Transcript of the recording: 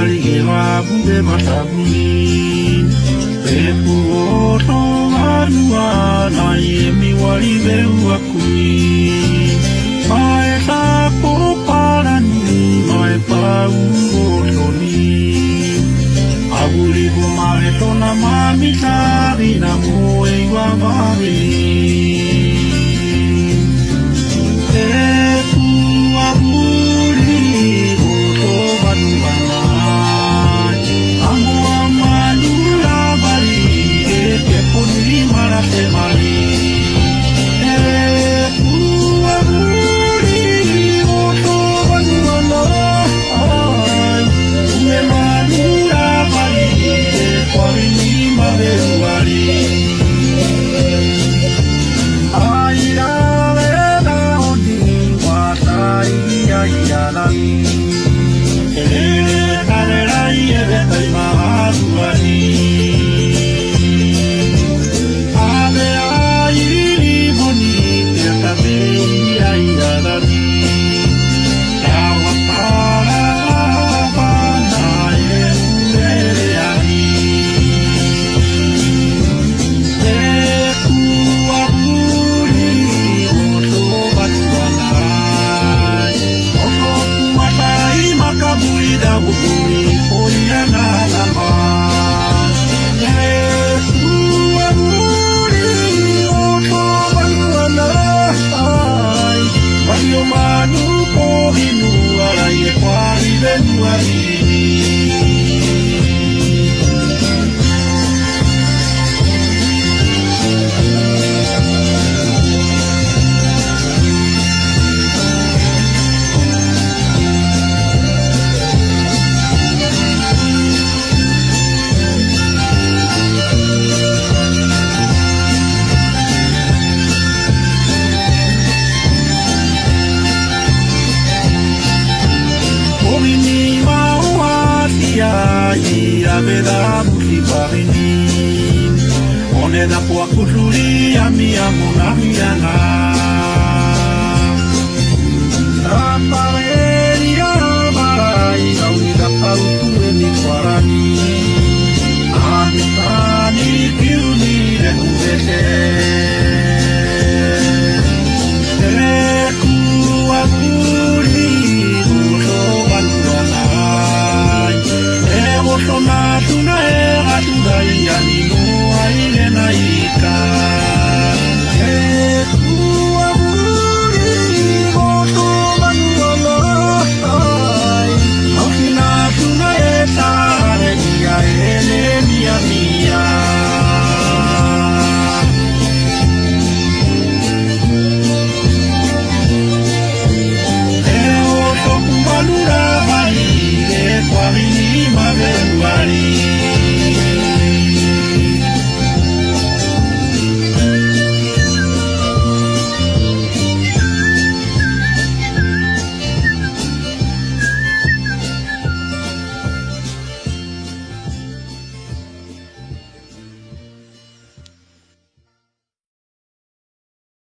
bali e wabu e matabuni Pepu oto anua na e mi wali veu akui Mae tako parani mae pau otoni Aguri ko mae tona mami tari na moe wa mami Vera musibarini One da po akusuri ami amunamiana Rapareria barai Gauni da pautu e mi kwarani